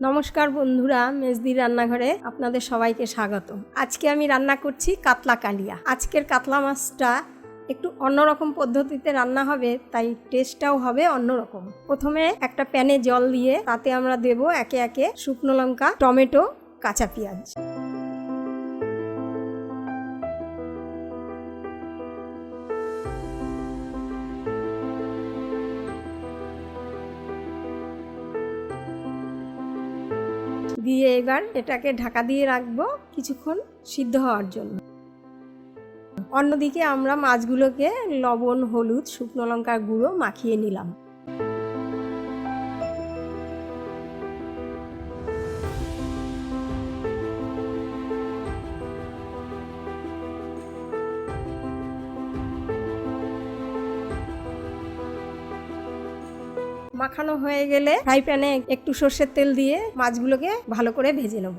নমস্কার বন্ধুরা, মেজদির রান্নাঘরে আপনাদের সবাইকে স্বাগত। আজকে আমি রান্না করছি কাতলা কালিয়া। আজকের কাতলা মাছটা একটু অন্যরকম পদ্ধতিতে রান্না হবে, তাই টেস্টটাও হবে অন্যরকম। প্রথমে একটা প্যানে জল দিয়ে তাতে আমরা দেব একে একে শুকনো লঙ্কা, টমেটো, কাঁচা পেঁয়াজ। দিয়ে এবার এটাকে ঢাকা দিয়ে রাখবো কিছুক্ষণ সিদ্ধ হওয়ার জন্য। অন্যদিকে আমরা মাছগুলোকে লবণ, হলুদ, শুকনো লঙ্কার গুঁড়ো মাখিয়ে নিলাম। মাখানো হয়ে গেলে ফ্রাই প্যানে একটু সর্ষের তেল দিয়ে মাছগুলোকে ভালো করে ভেজে নেব।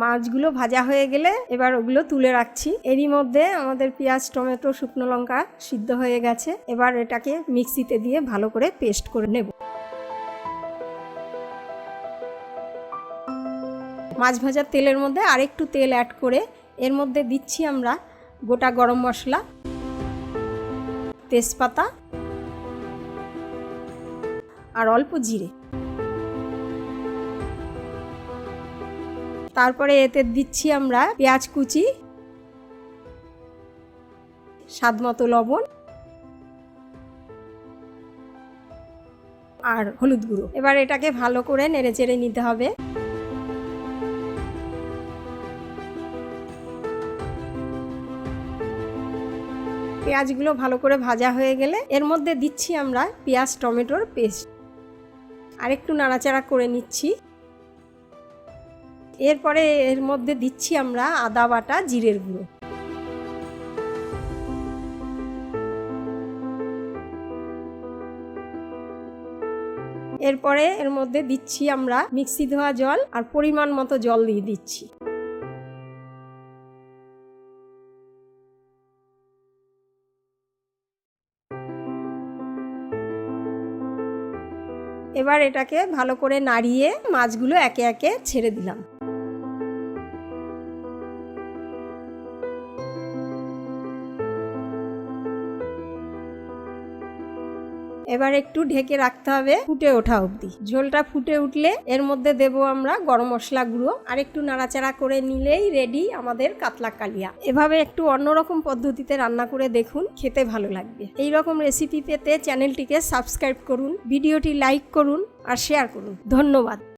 মাছগুলো ভাজা হয়ে গেলে এবার ওগুলো তুলে রাখছি। এরই মধ্যে আমাদের পেঁয়াজ, টমেটো, শুকনো লঙ্কা সিদ্ধ হয়ে গেছে। এবার এটাকে মিক্সিতে দিয়ে ভালো করে পেস্ট করে নেব। মাছ ভাজার তেলের মধ্যে আরেকটু তেল অ্যাড করে এর মধ্যে দিচ্ছি আমরা গোটা গরম মশলা, তেজপাতা আর অল্প জিরে। তারপরে এতে দিচ্ছি আমরা পেঁয়াজ কুচি, স্বাদ মতো লবণ আর হলুদ গুঁড়ো। এবার এটাকে ভালো করে নেড়েচেড়ে নিতে হবে। পেঁয়াজগুলো ভালো করে ভাজা হয়ে গেলে এর মধ্যে দিচ্ছি আমরা পেঁয়াজ টমেটোর পেস্ট। আরেকটু নাড়াচাড়া করে নিচ্ছি। এরপরে এর মধ্যে দিচ্ছি আমরা আদা বাটা, জিরের গুঁড়ো। এরপরে এর মধ্যে দিচ্ছি আমরা মিক্সি ধোয়া জল আর পরিমাণ মতো জল দিয়ে দিচ্ছি। এবার এটাকে ভালো করে নাড়িয়ে মাছগুলো একে একে ছেড়ে দিলাম। এবার একটু ঢেকে রাখতে হবে ফুটে ওঠা অবধি। ঝোলটা ফুটে উঠলে এর মধ্যে দেব আমরা গরম মশলা গুঁড়ো। আর একটু নাড়াচাড়া করে নিলেই রেডি আমাদের কাতলা কালিয়া। এভাবে একটু অন্যরকম পদ্ধতিতে রান্না করে দেখুন, খেতে ভালো লাগবে। এই রকম রেসিপি পেতে চ্যানেলটিকে সাবস্ক্রাইব করুন, ভিডিওটি লাইক করুন আর শেয়ার করুন। ধন্যবাদ।